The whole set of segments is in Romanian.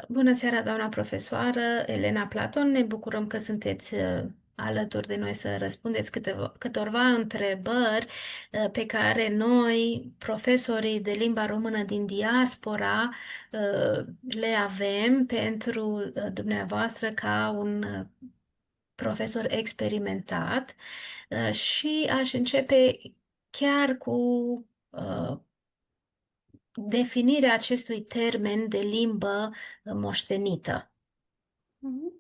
Bună seara, doamna profesoară Elena Platon. Ne bucurăm că sunteți alături de noi să răspundeți câtorva întrebări pe care noi, profesorii de limba română din diaspora, le avem pentru dumneavoastră ca un profesor experimentat. Și aș începe chiar cu uh, definirea acestui termen de limbă moștenită. Mhm.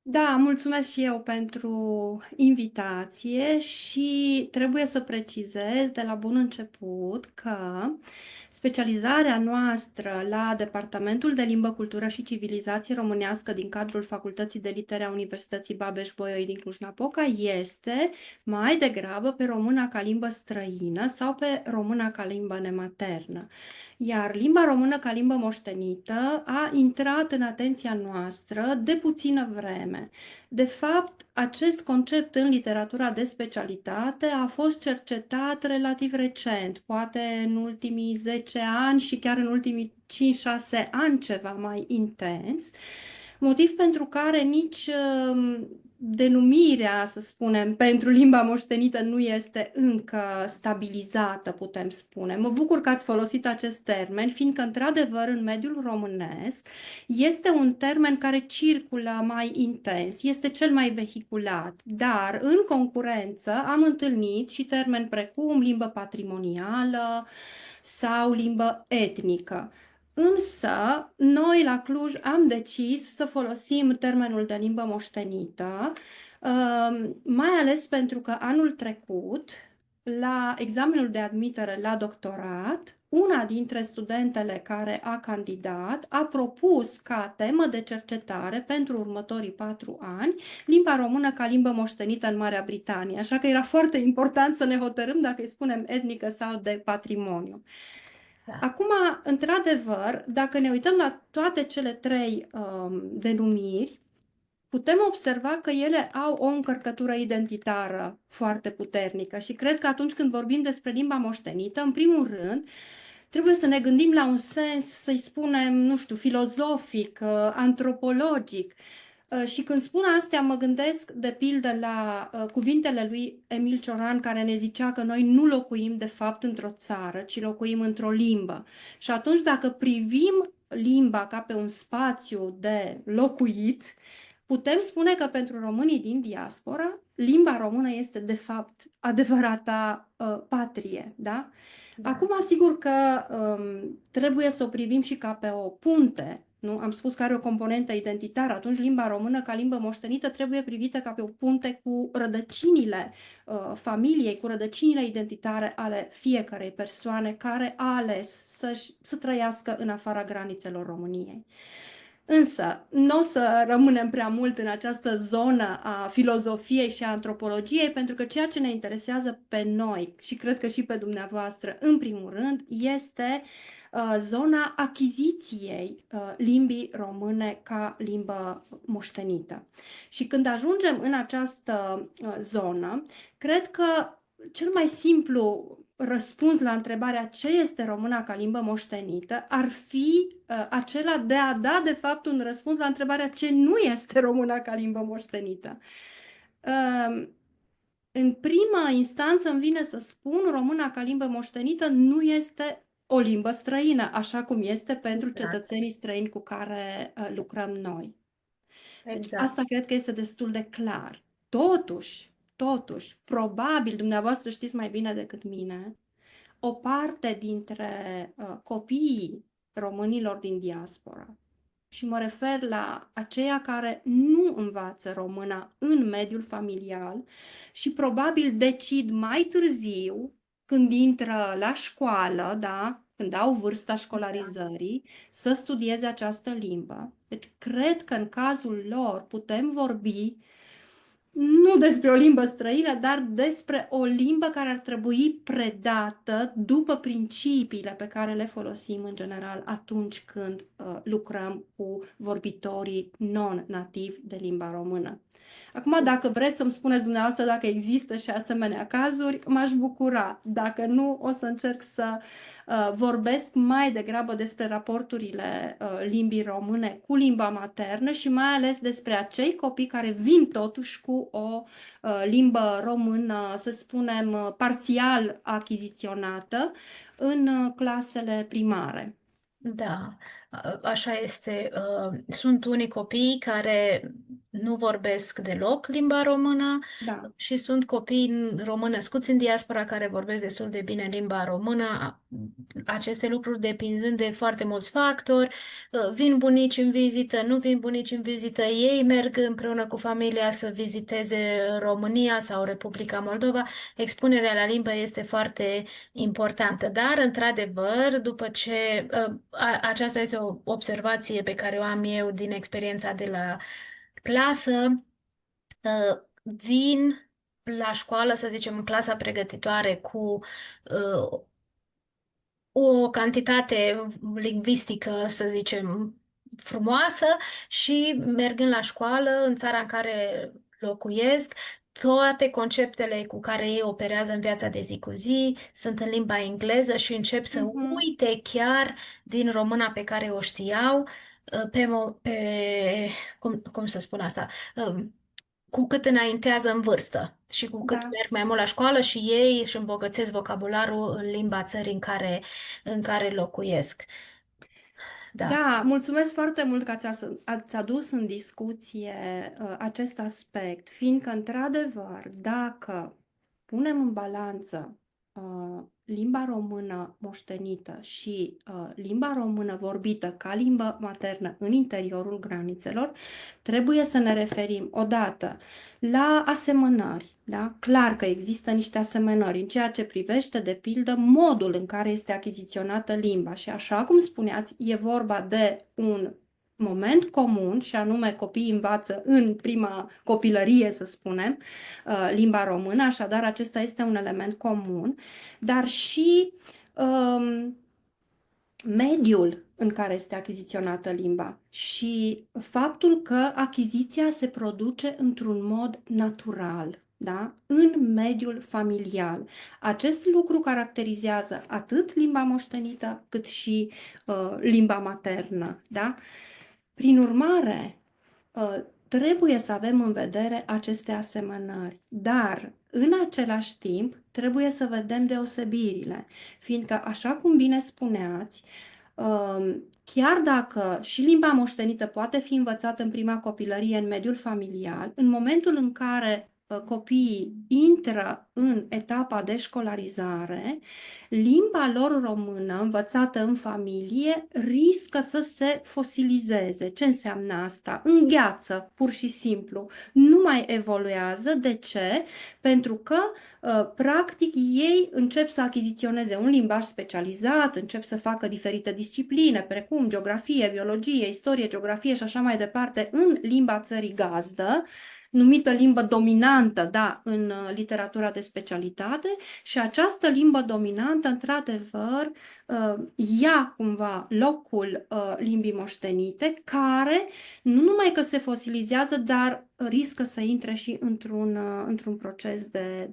Da, mulțumesc și eu pentru invitație și trebuie să precizez de la bun început că specializarea noastră la Departamentul de Limbă, Cultură și Civilizație Românească din cadrul Facultății de Litere a Universității Babeș-Bolyai din Cluj-Napoca este mai degrabă pe româna ca limbă străină sau pe româna ca limbă nematernă. Iar limba română ca limbă moștenită a intrat în atenția noastră de puțină vreme. De fapt, acest concept în literatura de specialitate a fost cercetat relativ recent, poate în ultimii 10 ani și chiar în ultimii 5-6 ani ceva mai intens, motiv pentru care nici denumirea, să spunem, pentru limba moștenită nu este încă stabilizată, putem spune. Mă bucur că ați folosit acest termen, fiindcă, într-adevăr, în mediul românesc este un termen care circulă mai intens, este cel mai vehiculat, dar în concurență am întâlnit și termeni precum limbă patrimonială sau limbă etnică. Însă, noi la Cluj am decis să folosim termenul de limbă moștenită, mai ales pentru că anul trecut, la examenul de admitere la doctorat, una dintre studentele care a candidat a propus ca temă de cercetare pentru următorii 4 ani limba română ca limbă moștenită în Marea Britanie, așa că era foarte important să ne hotărâm dacă îi spunem etnică sau de patrimoniu. Da. Acum, într-adevăr, dacă ne uităm la toate cele trei denumiri, putem observa că ele au o încărcătură identitară foarte puternică și cred că atunci când vorbim despre limba moștenită, în primul rând, trebuie să ne gândim la un sens, să-i spunem, nu știu, filozofic, antropologic. Și când spun astea, mă gândesc, de pildă, la cuvintele lui Emil Cioran, care ne zicea că noi nu locuim, de fapt, într-o țară, ci locuim într-o limbă. Și atunci, dacă privim limba ca pe un spațiu de locuit, putem spune că pentru românii din diaspora, limba română este, de fapt, adevărata patrie, da? Da. Acum, sigur că trebuie să o privim și ca pe o punte, nu? Am spus că are o componentă identitară, atunci limba română ca limbă moștenită trebuie privită ca pe o punte cu rădăcinile familiei, cu rădăcinile identitare ale fiecărei persoane care a ales să trăiască în afara granițelor României. Însă, nu o să rămânem prea mult în această zonă a filozofiei și a antropologiei, pentru că ceea ce ne interesează pe noi și cred că și pe dumneavoastră, în primul rând, este zona achiziției limbii române ca limbă moștenită. Și când ajungem în această zonă, cred că cel mai simplu răspuns la întrebarea ce este româna ca limbă moștenită ar fi acela de a da, de fapt, un răspuns la întrebarea ce nu este româna ca limbă moștenită. Uh, în prima instanță îmi vine să spun româna ca limbă moștenită nu este o limbă străină, așa cum este pentru Exact. cetățenii străini cu care lucrăm noi. Deci Exact. asta cred că este destul de clar. Totuși, probabil dumneavoastră știți mai bine decât mine, o parte dintre copiii românilor din diaspora, și mă refer la aceia care nu învață româna în mediul familial și probabil decid mai târziu, când intră la școală, da, când au vârsta Da. școlarizării, să studieze această limbă. Deci cred că în cazul lor putem vorbi nu despre o limbă străină, dar despre o limbă care ar trebui predată după principiile pe care le folosim în general atunci când lucrăm cu vorbitorii non-nativi de limba română. Acum, dacă vreți să-mi spuneți dumneavoastră dacă există și asemenea cazuri, m-aș bucura. Dacă nu, o să încerc să vorbesc mai degrabă despre raporturile limbii române cu limba maternă și mai ales despre acei copii care vin totuși cu o limbă română, să spunem, parțial achiziționată în clasele primare. Da, așa este. Sunt unii copii care nu vorbesc deloc limba română Da. și sunt copii români născuți în diaspora care vorbesc destul de bine limba română. Aceste lucruri depinzând de foarte mulți factori. Vin bunici în vizită, nu vin bunici în vizită, ei merg împreună cu familia să viziteze România sau Republica Moldova. Expunerea la limbă este foarte importantă, dar, într-adevăr, după ce aceasta este o observație pe care o am eu din experiența de la clasă, vin la școală, să zicem, în clasa pregătitoare cu o cantitate lingvistică, să zicem, frumoasă și mergând la școală în țara în care locuiesc, toate conceptele cu care ei operează în viața de zi cu zi sunt în limba engleză și încep să Mhm. uite chiar din româna pe care o știau, cum să spun asta, cu cât înaintează în vârstă și cu cât Da. merg mai mult la școală și ei își îmbogățesc vocabularul în limba țării în care locuiesc. Da, Da, mulțumesc foarte mult că ați adus în discuție acest aspect, fiindcă, într-adevăr, dacă punem în balanță limba română moștenită și limba română vorbită ca limbă maternă în interiorul granițelor, trebuie să ne referim odată la asemănări. Da? Clar că există niște asemănări în ceea ce privește, de pildă, modul în care este achiziționată limba. Și așa cum spuneați, e vorba de un moment comun, și anume copiii învață în prima copilărie, să spunem, limba română, așadar acesta este un element comun, dar și mediul în care este achiziționată limba și faptul că achiziția se produce într-un mod natural, da? În mediul familial. Acest lucru caracterizează atât limba moștenită cât și limba maternă, da? Prin urmare, trebuie să avem în vedere aceste asemănări, dar în același timp trebuie să vedem deosebirile, fiindcă, așa cum bine spuneați, chiar dacă și limba moștenită poate fi învățată în prima copilărie în mediul familial, în momentul în care copiii intră în etapa de școlarizare, limba lor română, învățată în familie, riscă să se fosilizeze. Ce înseamnă asta? Îngheață, pur și simplu. Nu mai evoluează. De ce? Pentru că, practic, ei încep să achiziționeze un limbaj specializat, încep să facă diferite discipline, precum geografie, biologie, istorie, geografie și așa mai departe, în limba țării gazdă, numită limbă dominantă, da, în literatura de specialitate, și această limbă dominantă, într-adevăr, ia cumva locul limbii moștenite, care nu numai că se fosilizează, dar riscă să intre și într-un proces de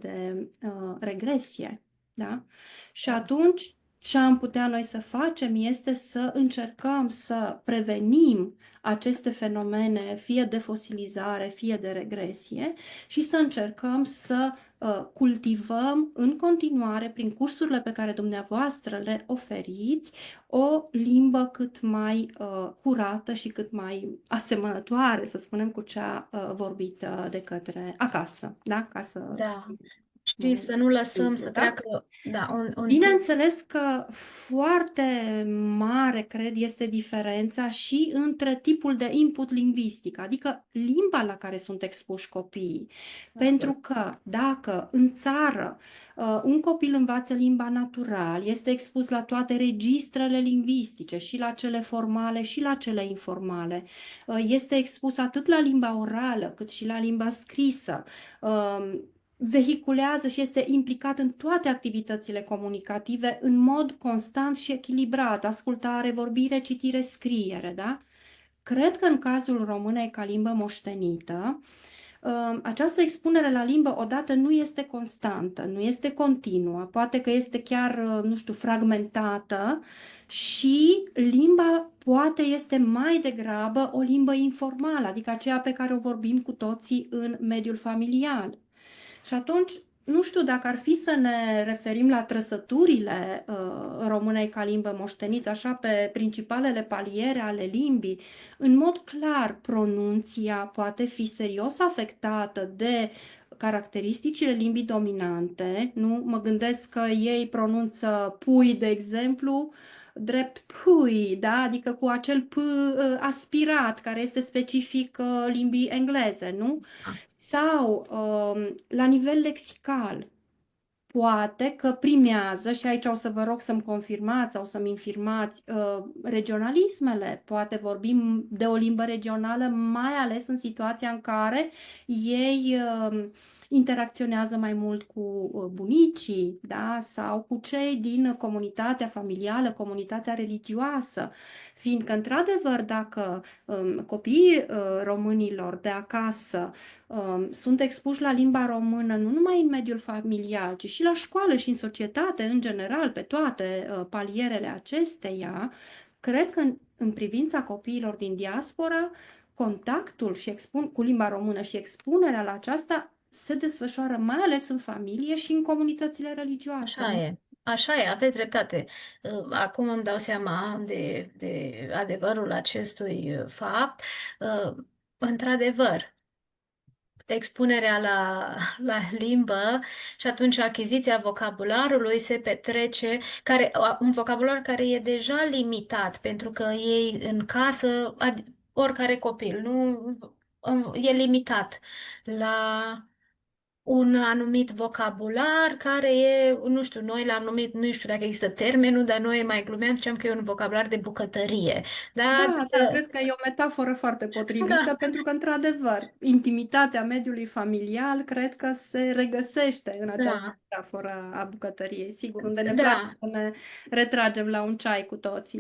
regresie. Da? Și da, atunci, ce am putea noi să facem este să încercăm să prevenim aceste fenomene, fie de fosilizare, fie de regresie, și să încercăm să cultivăm în continuare, prin cursurile pe care dumneavoastră le oferiți, o limbă cât mai curată și cât mai asemănătoare, să spunem, cu cea vorbită de către acasă, da? Ca să da. Și să nu lăsăm Simplu, să da? treacă, da, un timp. Bineînțeles că foarte mare, cred, este diferența și între tipul de input lingvistic, adică limba la care sunt expuși copiii. Pentru că dacă în țară un copil învață limba natural, este expus la toate registrele lingvistice, și la cele formale și la cele informale, este expus atât la limba orală cât și la limba scrisă, vehiculează și este implicat în toate activitățile comunicative în mod constant și echilibrat, ascultare, vorbire, citire, scriere, da? Cred că în cazul românei ca limbă moștenită, această expunere la limbă odată nu este constantă, nu este continuă, poate că este chiar, nu știu, fragmentată și limba poate este mai degrabă o limbă informală, adică aceea pe care o vorbim cu toții în mediul familial. Și atunci, nu știu dacă ar fi să ne referim la trăsăturile românei ca limbă moștenită, așa pe principalele paliere ale limbii. În mod clar, pronunția poate fi serios afectată de caracteristicile limbii dominante, nu? Mă gândesc că ei pronunță pui, de exemplu, drept pui, da? Adică cu acel p aspirat, care este specific limbii engleze, nu? Sau la nivel lexical, poate că primează, și aici o să vă rog să-mi confirmați sau să-mi infirmați, regionalismele. Poate vorbim de o limbă regională, mai ales în situația în care ei interacționează mai mult cu bunicii, da? Sau cu cei din comunitatea familială, comunitatea religioasă. Fiindcă, într-adevăr, dacă copiii românilor de acasă sunt expuși la limba română nu numai în mediul familial, ci și la școală și în societate în general, pe toate palierele acesteia, cred că în privința copiilor din diaspora, contactul cu limba română și expunerea la aceasta se desfășoară mai ales în familie și în comunitățile religioase, Așa nu? e, așa e, aveți dreptate. Acum îmi dau seama de adevărul acestui fapt. Într-adevăr, expunerea la limbă și atunci achiziția vocabularului se petrece, un vocabular care e deja limitat, pentru că ei în casă, oricare copil, nu e limitat la un anumit vocabular care e, nu știu, noi l-am numit, nu știu dacă există termenul, dar noi mai glumeam, ziceam că e un vocabular de bucătărie. Da, Da, da, adică, cred că e o metaforă foarte potrivită, da, pentru că, într-adevăr, intimitatea mediului familial cred că se regăsește în această da, metaforă a bucătăriei, sigur, unde ne place da. să ne retragem la un ceai cu toții.